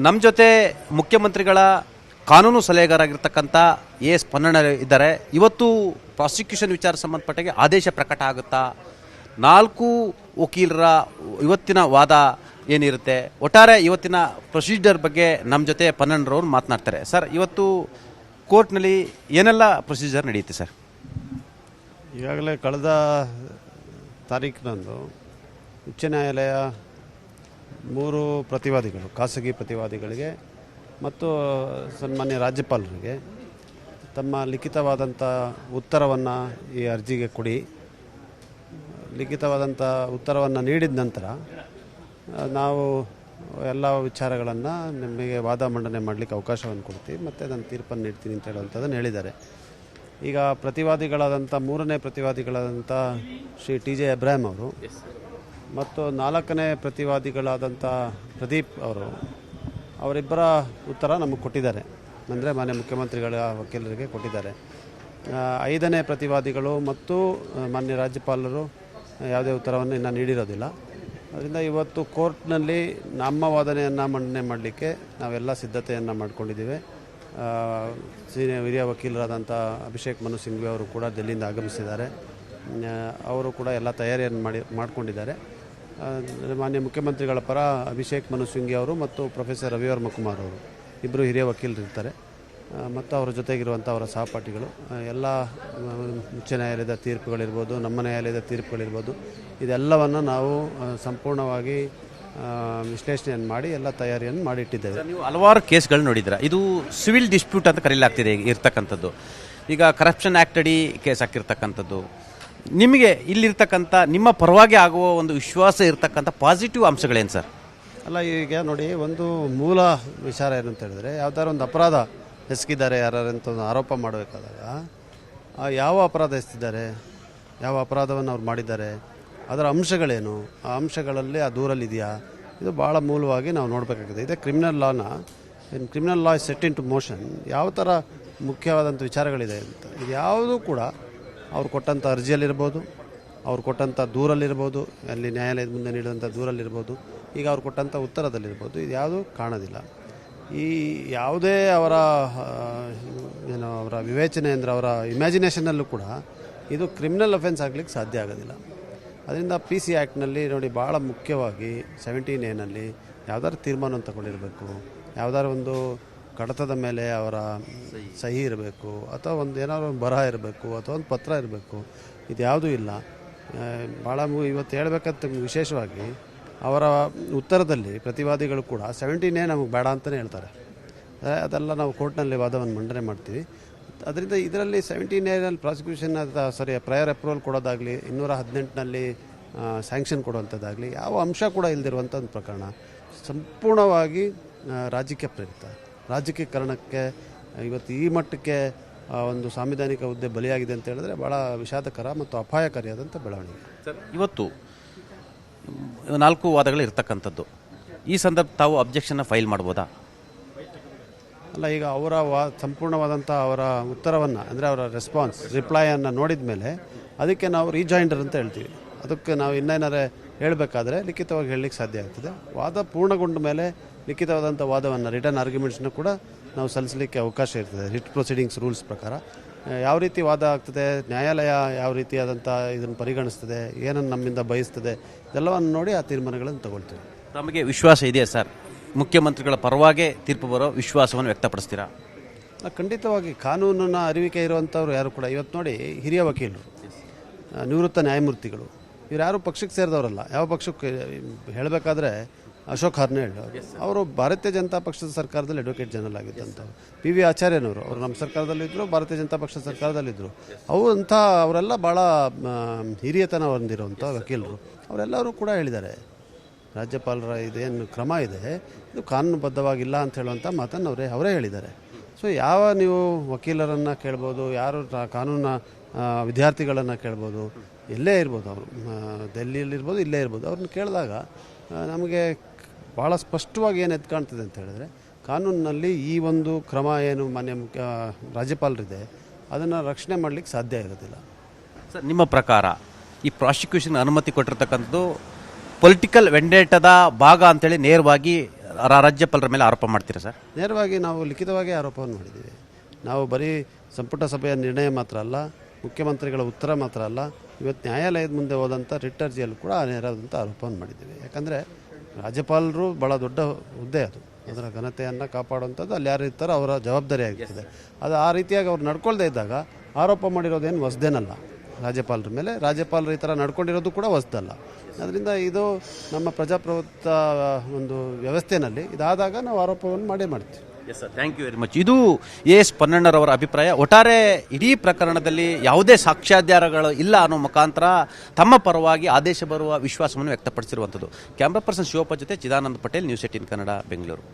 ನಮ್ಮ ಜೊತೆ ಮುಖ್ಯಮಂತ್ರಿಗಳ ಕಾನೂನು ಸಲಹೆಗಾರಾಗಿರ್ತಕ್ಕಂಥ ಎಸ್ ಪೊನ್ನಣ್ಣ ಇದ್ದಾರೆ. ಇವತ್ತು ಪ್ರಾಸಿಕ್ಯೂಷನ್ ವಿಚಾರ ಸಂಬಂಧಪಟ್ಟಾಗೆ ಆದೇಶ ಪ್ರಕಟ ಆಗುತ್ತಾ, 4 ವಕೀಲರ ಇವತ್ತಿನ ವಾದ ಏನಿರುತ್ತೆ, ಒಟ್ಟಾರೆ ಇವತ್ತಿನ ಪ್ರೊಸೀಜರ್ ಬಗ್ಗೆ ನಮ್ಮ ಜೊತೆ ಪೊನ್ನಣ್ಣರವರು ಮಾತನಾಡ್ತಾರೆ. ಸರ್, ಇವತ್ತು ಕೋರ್ಟ್ನಲ್ಲಿ ಏನೆಲ್ಲ ಪ್ರೊಸೀಜರ್ ನಡೆಯುತ್ತೆ ಸರ್? ಈಗಾಗಲೇ ಕಳೆದ ತಾರೀಕಿನಂದು ಉಚ್ಚ ನ್ಯಾಯಾಲಯ 3 ಪ್ರತಿವಾದಿಗಳು, ಖಾಸಗಿ ಪ್ರತಿವಾದಿಗಳಿಗೆ ಮತ್ತು ಸನ್ಮಾನ್ಯ ರಾಜ್ಯಪಾಲರಿಗೆ ತಮ್ಮ ಲಿಖಿತವಾದಂಥ ಉತ್ತರವನ್ನು ಈ ಅರ್ಜಿಗೆ ಕೊಡಿ. ಲಿಖಿತವಾದಂಥ ಉತ್ತರವನ್ನು ನೀಡಿದ ನಂತರ ನಾವು ಎಲ್ಲ ವಿಚಾರಗಳನ್ನು ನಿಮಗೆ ವಾದ ಮಂಡನೆ ಮಾಡಲಿಕ್ಕೆ ಅವಕಾಶವನ್ನು ಕೊಡ್ತೀವಿ ಮತ್ತು ನಾನು ತೀರ್ಪನ್ನು ನೀಡ್ತೀನಿ ಅಂತ ಹೇಳುವಂಥದ್ದನ್ನು ಹೇಳಿದ್ದಾರೆ. ಈಗ ಪ್ರತಿವಾದಿಗಳಾದಂಥ 3ನೇ ಪ್ರತಿವಾದಿಗಳಾದಂಥ ಶ್ರೀ TJ ಅಬ್ರಾಹಂ ಅವರು ಮತ್ತು 4ನೇ ಪ್ರತಿವಾದಿಗಳಾದಂಥ ಪ್ರದೀಪ್ ಅವರು, ಅವರಿಬ್ಬರ ಉತ್ತರ ನಮಗೆ ಕೊಟ್ಟಿದ್ದಾರೆ. ಅಂದರೆ ಮಾನ್ಯ ಮುಖ್ಯಮಂತ್ರಿಗಳ ವಕೀಲರಿಗೆ ಕೊಟ್ಟಿದ್ದಾರೆ. 5ನೇ ಪ್ರತಿವಾದಿಗಳು ಮತ್ತು ಮಾನ್ಯ ರಾಜ್ಯಪಾಲರು ಯಾವುದೇ ಉತ್ತರವನ್ನು ಇನ್ನೂ ನೀಡಿರೋದಿಲ್ಲ. ಅದರಿಂದ ಇವತ್ತು ಕೋರ್ಟ್ನಲ್ಲಿ ನಮ್ಮ ವಾದನೆಯನ್ನು ಮಂಡನೆ ಮಾಡಲಿಕ್ಕೆ ನಾವೆಲ್ಲ ಸಿದ್ಧತೆಯನ್ನು ಮಾಡಿಕೊಂಡಿದ್ದೀವಿ. ಹಿರಿಯ ವಕೀಲರಾದಂಥ ಅಭಿಷೇಕ್ ಮನು ಸಿಂಘ್ವಿ ಅವರು ಕೂಡ ಡೆಲ್ಲಿಯಿಂದ ಆಗಮಿಸಿದ್ದಾರೆ. ಅವರು ಕೂಡ ಎಲ್ಲ ತಯಾರಿಯನ್ನು ಮಾಡಿಕೊಂಡಿದ್ದಾರೆ. ಮಾನ್ಯ ಮುಖ್ಯಮಂತ್ರಿಗಳ ಪರ ಅಭಿಷೇಕ್ ಮನು ಸಿಂಘ್ವಿ ಅವರು ಮತ್ತು ಪ್ರೊಫೆಸರ್ ರವಿವರ್ಮ ಕುಮಾರ್ ಅವರು ಇಬ್ಬರು ಹಿರಿಯ ವಕೀಲರು ಇರ್ತಾರೆ. ಮತ್ತು ಅವರ ಜೊತೆಗಿರುವಂಥ ಅವರ ಸಹಪಾಠಿಗಳು ಎಲ್ಲ ಉಚ್ಚ ನ್ಯಾಯಾಲಯದ ತೀರ್ಪುಗಳಿರ್ಬೋದು, ನಮ್ಮ ನ್ಯಾಯಾಲಯದ ತೀರ್ಪುಗಳಿರ್ಬೋದು, ಇದೆಲ್ಲವನ್ನು ನಾವು ಸಂಪೂರ್ಣವಾಗಿ ವಿಶ್ಲೇಷಣೆಯನ್ನು ಮಾಡಿ ಎಲ್ಲ ತಯಾರಿಯನ್ನು ಮಾಡಿಟ್ಟಿದ್ದೇವೆ. ನೀವು ಹಲವಾರು ಕೇಸ್ಗಳು ನೋಡಿದ್ರೆ ಇದು ಸಿವಿಲ್ ಡಿಸ್ಪ್ಯೂಟ್ ಅಂತ ಕರೀಲಾಗ್ತಿದೆ ಇರ್ತಕ್ಕಂಥದ್ದು. ಈಗ ಕರಪ್ಷನ್ ಆ್ಯಕ್ಟ್ ಅಡಿ ಕೇಸ್ ಹಾಕಿರ್ತಕ್ಕಂಥದ್ದು. ನಿಮಗೆ ಇಲ್ಲಿರ್ತಕ್ಕಂಥ ನಿಮ್ಮ ಪರವಾಗಿ ಆಗುವ ಒಂದು ವಿಶ್ವಾಸ ಇರ್ತಕ್ಕಂಥ ಪಾಸಿಟಿವ್ ಅಂಶಗಳೇನು ಸರ್? ಅಲ್ಲ, ಈಗ ನೋಡಿ, ಒಂದು ಮೂಲ ವಿಚಾರ ಏನು ಅಂತ ಹೇಳಿದ್ರೆ, ಯಾವ್ದಾದ್ರು ಒಂದು ಅಪರಾಧ ಎಸಗಿದ್ದಾರೆ ಯಾರಂತ ಒಂದು ಆರೋಪ ಮಾಡಬೇಕಾದಾಗ ಯಾವ ಅಪರಾಧ ಎಸಗಿದ್ದಾರೆ, ಯಾವ ಅಪರಾಧವನ್ನು ಅವ್ರು ಮಾಡಿದ್ದಾರೆ, ಅದರ ಅಂಶಗಳೇನು, ಆ ಅಂಶಗಳಲ್ಲಿ ಆ ದೂರಲ್ಲಿದೆಯಾ, ಇದು ಭಾಳ ಮೂಲವಾಗಿ ನಾವು ನೋಡಬೇಕಾಗಿದೆ. ಇದೇ criminal law is set into motion. ಯಾವ ಥರ ಮುಖ್ಯವಾದಂಥ ವಿಚಾರಗಳಿದೆ ಅಂತ, ಇದು ಯಾವುದೂ ಕೂಡ ಅವ್ರು ಕೊಟ್ಟಂಥ ಅರ್ಜಿಯಲ್ಲಿರ್ಬೋದು, ಅವ್ರು ಕೊಟ್ಟಂಥ ದೂರಲ್ಲಿರ್ಬೋದು, ಅಲ್ಲಿ ನ್ಯಾಯಾಲಯದ ಮುಂದೆ ನೀಡಿದಂಥ ದೂರಲ್ಲಿರ್ಬೋದು, ಈಗ ಅವ್ರು ಕೊಟ್ಟಂಥ ಉತ್ತರದಲ್ಲಿರ್ಬೋದು, ಇದು ಯಾವುದೂ ಕಾಣೋದಿಲ್ಲ. ಈ ಯಾವುದೇ ಅವರ ವಿವೇಚನೆ ಅಂದರೆ ಅವರ ಇಮ್ಯಾಜಿನೇಷನಲ್ಲೂ ಕೂಡ ಇದು ಕ್ರಿಮಿನಲ್ ಅಫೆನ್ಸ್ ಆಗಲಿಕ್ಕೆ ಸಾಧ್ಯ ಆಗೋದಿಲ್ಲ. ಅದರಿಂದ PC ಆ್ಯಕ್ಟ್ನಲ್ಲಿ ನೋಡಿ, ಭಾಳ ಮುಖ್ಯವಾಗಿ 17A ಯಾವುದಾದ್ರು ತೀರ್ಮಾನವನ್ನು ತಗೊಂಡಿರಬೇಕು, ಯಾವುದಾದ್ರು ಒಂದು ಕಡತದ ಮೇಲೆ ಅವರ ಸಹಿ ಇರಬೇಕು, ಅಥವಾ ಒಂದು ಏನಾದ್ರು ಒಂದು ಬರಹ ಇರಬೇಕು, ಅಥವಾ ಒಂದು ಪತ್ರ ಇರಬೇಕು. ಇದು ಯಾವುದೂ ಇಲ್ಲ. ಭಾಳ ಇವತ್ತು ಹೇಳ್ಬೇಕಂತ ವಿಶೇಷವಾಗಿ ಅವರ ಉತ್ತರದಲ್ಲಿ ಪ್ರತಿವಾದಿಗಳು ಕೂಡ 17A ನಮಗೆ ಬೇಡ ಅಂತಲೇ ಹೇಳ್ತಾರೆ. ಅದೆಲ್ಲ ನಾವು ಕೋರ್ಟ್ನಲ್ಲಿ ವಾದವನ್ನು ಮಂಡನೆ ಮಾಡ್ತೀವಿ. ಅದರಿಂದ ಇದರಲ್ಲಿ 17A ಪ್ರಾಸಿಕ್ಯೂಷನ್ ಪ್ರಯರ್ ಅಪ್ರೂವಲ್ ಕೊಡೋದಾಗಲಿ, 218 ಸ್ಯಾಂಕ್ಷನ್ ಕೊಡುವಂಥದ್ದಾಗಲಿ ಯಾವ ಅಂಶ ಕೂಡ ಇಲ್ಲದಿರುವಂಥ ಒಂದು ಪ್ರಕರಣ. ಸಂಪೂರ್ಣವಾಗಿ ರಾಜಕೀಯ ಪ್ರೇರಿತ, ರಾಜಕೀಕರಣಕ್ಕೆ ಇವತ್ತು ಈ ಮಟ್ಟಕ್ಕೆ ಒಂದು ಸಾಂವಿಧಾನಿಕ ಹುದ್ದೆ ಬಲಿಯಾಗಿದೆ ಅಂತ ಹೇಳಿದ್ರೆ ಭಾಳ ವಿಷಾದಕರ ಮತ್ತು ಅಪಾಯಕಾರಿಯಾದಂಥ ಬೆಳವಣಿಗೆ. ಸರ್, ಇವತ್ತು 4 ವಾದಗಳು ಇರ್ತಕ್ಕಂಥದ್ದು. ಈ ಸಂದರ್ಭ ತಾವು ಅಬ್ಜೆಕ್ಷನ್ನ ಫೈಲ್ ಮಾಡ್ಬೋದಾ? ಅಲ್ಲ, ಈಗ ಅವರ ಸಂಪೂರ್ಣವಾದಂಥ ಅವರ ಉತ್ತರವನ್ನು ಅಂದರೆ ಅವರ ರಿಪ್ಲೈಯನ್ನು ನೋಡಿದ ಮೇಲೆ ಅದಕ್ಕೆ ನಾವು ರೀಜಾಯಿಂಡರ್ ಅಂತ ಹೇಳ್ತೀವಿ. ಅದಕ್ಕೆ ನಾವು ಇನ್ನೇನಾರೇ ಹೇಳಬೇಕಾದ್ರೆ ಲಿಖಿತವಾಗಿ ಹೇಳಲಿಕ್ಕೆ ಸಾಧ್ಯ ಆಗ್ತದೆ. ವಾದ ಪೂರ್ಣಗೊಂಡ ಮೇಲೆ ಲಿಖಿತವಾದಂಥ ವಾದವನ್ನು, ರಿಟರ್ನ್ ಆರ್ಗ್ಯುಮೆಂಟ್ಸ್ನ ಕೂಡ ನಾವು ಸಲ್ಲಿಸಲಿಕ್ಕೆ ಅವಕಾಶ ಇರ್ತದೆ. ರಿಟ್ ಪ್ರೊಸೀಡಿಂಗ್ಸ್ ರೂಲ್ಸ್ ಪ್ರಕಾರ ಯಾವ ರೀತಿ ವಾದ ಆಗ್ತದೆ, ನ್ಯಾಯಾಲಯ ಯಾವ ರೀತಿಯಾದಂಥ ಇದನ್ನು ಪರಿಗಣಿಸ್ತದೆ, ಏನನ್ನು ನಮ್ಮಿಂದ ಬಯಸ್ತದೆ, ಇದೆಲ್ಲವನ್ನು ನೋಡಿ ಆ ತೀರ್ಮಾನಗಳನ್ನು ತಗೊಳ್ತೀವಿ. ನಮಗೆ ವಿಶ್ವಾಸ ಇದೆಯಾ ಸರ್? ಮುಖ್ಯಮಂತ್ರಿಗಳ ಪರವಾಗಿ ತೀರ್ಪು ಬರೋ ವಿಶ್ವಾಸವನ್ನು ವ್ಯಕ್ತಪಡಿಸ್ತೀರಾ? ಖಂಡಿತವಾಗಿ ಕಾನೂನಿನ ಅರಿವಿಕೆ ಇರುವಂಥವ್ರು ಯಾರು ಕೂಡ ಇವತ್ತು ನೋಡಿ, ಹಿರಿಯ ವಕೀಲರು, ನಿವೃತ್ತ ನ್ಯಾಯಮೂರ್ತಿಗಳು, ಇವ್ರು ಯಾರು ಪಕ್ಷಕ್ಕೆ ಸೇರಿದವರಲ್ಲ. ಯಾವ ಪಕ್ಷಕ್ಕೆ ಹೇಳಬೇಕಾದ್ರೆ ಅಶೋಕ್ ಹರ್ನೇಳ್ ಅವರು ಭಾರತೀಯ ಜನತಾ ಪಕ್ಷದ ಸರ್ಕಾರದಲ್ಲಿ ಅಡ್ವೊಕೇಟ್ ಜನರಲ್ ಆಗಿದ್ದಂಥವ್ರು. PV ಆಚಾರ್ಯನವರು ಅವರು ನಮ್ಮ ಸರ್ಕಾರದಲ್ಲಿದ್ದರು, ಭಾರತೀಯ ಜನತಾ ಪಕ್ಷದ ಸರ್ಕಾರದಲ್ಲಿದ್ದರು. ಅವರೆಲ್ಲ ಭಾಳ ಹಿರಿಯತನ ಹೊಂದಿರುವಂಥ ವಕೀಲರು. ಅವರೆಲ್ಲರೂ ಕೂಡ ಹೇಳಿದ್ದಾರೆ, ರಾಜ್ಯಪಾಲರ ಇದೇನು ಕ್ರಮ ಇದೆ ಇದು ಕಾನೂನುಬದ್ಧವಾಗಿಲ್ಲ ಅಂತ ಹೇಳುವಂಥ ಮಾತನ್ನು ಅವರೇ ಹೇಳಿದ್ದಾರೆ. ಸೊ ಯಾವ ನೀವು ವಕೀಲರನ್ನು ಕೇಳ್ಬೋದು, ಯಾರು ಕಾನೂನ ವಿದ್ಯಾರ್ಥಿಗಳನ್ನು ಕೇಳ್ಬೋದು, ಎಲ್ಲೇ ಇರ್ಬೋದು, ಅವರು ಡೆಲ್ಲಿಯಲ್ಲಿರ್ಬೋದು, ಇಲ್ಲೇ ಇರ್ಬೋದು. ಅವ್ರನ್ನ ಕೇಳಿದಾಗ ನಮಗೆ ಭಾಳ ಸ್ಪಷ್ಟವಾಗಿ ಏನು ಎದ್ದು ಕಾಣ್ತದೆ ಅಂತ ಹೇಳಿದ್ರೆ, ಕಾನೂನಿನಲ್ಲಿ ಈ ಒಂದು ಕ್ರಮ ಏನು ಮಾನ್ಯ ರಾಜ್ಯಪಾಲರಿದೆ ಅದನ್ನು ರಕ್ಷಣೆ ಮಾಡಲಿಕ್ಕೆ ಸಾಧ್ಯ ಇರೋದಿಲ್ಲ. ಸರ್, ನಿಮ್ಮ ಪ್ರಕಾರ ಈ ಪ್ರಾಸಿಕ್ಯೂಷನ್ ಅನುಮತಿ ಕೊಟ್ಟಿರ್ತಕ್ಕಂಥದ್ದು ಪೊಲಿಟಿಕಲ್ ವೆಂಡೇಟದ ಭಾಗ ಅಂತೇಳಿ ನೇರವಾಗಿ ರಾಜ್ಯಪಾಲರ ಮೇಲೆ ಆರೋಪ ಮಾಡ್ತೀರಾ ಸರ್? ನೇರವಾಗಿ ನಾವು ಲಿಖಿತವಾಗಿ ಆರೋಪವನ್ನು ಮಾಡಿದ್ದೀವಿ. ನಾವು ಬರೀ ಸಂಪುಟ ಸಭೆಯ ನಿರ್ಣಯ ಮಾತ್ರ ಅಲ್ಲ, ಮುಖ್ಯಮಂತ್ರಿಗಳ ಉತ್ತರ ಮಾತ್ರ ಅಲ್ಲ, ಇವತ್ತು ನ್ಯಾಯಾಲಯದ ಮುಂದೆ ಹೋದಂಥ ರಿಟ್ ಅರ್ಜಿಯಲ್ಲೂ ಕೂಡ ನೇರವಾದಂಥ ಆರೋಪವನ್ನು ಮಾಡಿದ್ದೀವಿ. ಯಾಕಂದರೆ ರಾಜ್ಯಪಾಲರು ಭಾಳ ದೊಡ್ಡ ಹುದ್ದೆ, ಅದು ಅದರ ಘನತೆಯನ್ನು ಕಾಪಾಡುವಂಥದ್ದು ಅಲ್ಲಿ ಯಾರು ಇರ್ತಾರೋ ಅವರ ಜವಾಬ್ದಾರಿ ಆಗಿರ್ತದೆ. ಅದು ಆ ರೀತಿಯಾಗಿ ಅವ್ರು ನಡ್ಕೊಳ್ದೇ ಇದ್ದಾಗ ಆರೋಪ ಮಾಡಿರೋದೇನು ಹೊಸದೇನಲ್ಲ ರಾಜ್ಯಪಾಲರ ಮೇಲೆ. ರಾಜ್ಯಪಾಲರು ಈ ಥರ ನಡ್ಕೊಂಡಿರೋದು ಕೂಡ ಹೊಸದಲ್ಲ. ಅದರಿಂದ ಇದು ನಮ್ಮ ಪ್ರಜಾಪ್ರಭುತ್ವ ಒಂದು ವ್ಯವಸ್ಥೆಯಲ್ಲಿ ಇದಾದಾಗ ನಾವು ಆರೋಪವನ್ನು ಮಾಡೇ ಮಾಡ್ತೀವಿ. Yes sir, thank you very much. ಇದು ಎಸ್ ಪನ್ನಣ್ಣರವರ ಅಭಿಪ್ರಾಯ. ಒಟ್ಟಾರೆ ಇಡೀ ಪ್ರಕರಣದಲ್ಲಿ ಯಾವುದೇ ಸಾಕ್ಷ್ಯಾಧಾರಗಳು ಇಲ್ಲ ಅನ್ನೋ ಮುಖಾಂತರ ತಮ್ಮ ಪರವಾಗಿ ಆದೇಶ ಬರುವ ವಿಶ್ವಾಸವನ್ನು ವ್ಯಕ್ತಪಡಿಸಿರುವಂಥದ್ದು. ಕ್ಯಾಮ್ರಾ ಪರ್ಸನ್ ಶಿವಪ್ಪ ಜೊತೆ ಚಿದಾನಂದ ಪಟೇಲ್, ನ್ಯೂಸ್ 18 ಕನ್ನಡ, ಬೆಂಗಳೂರು.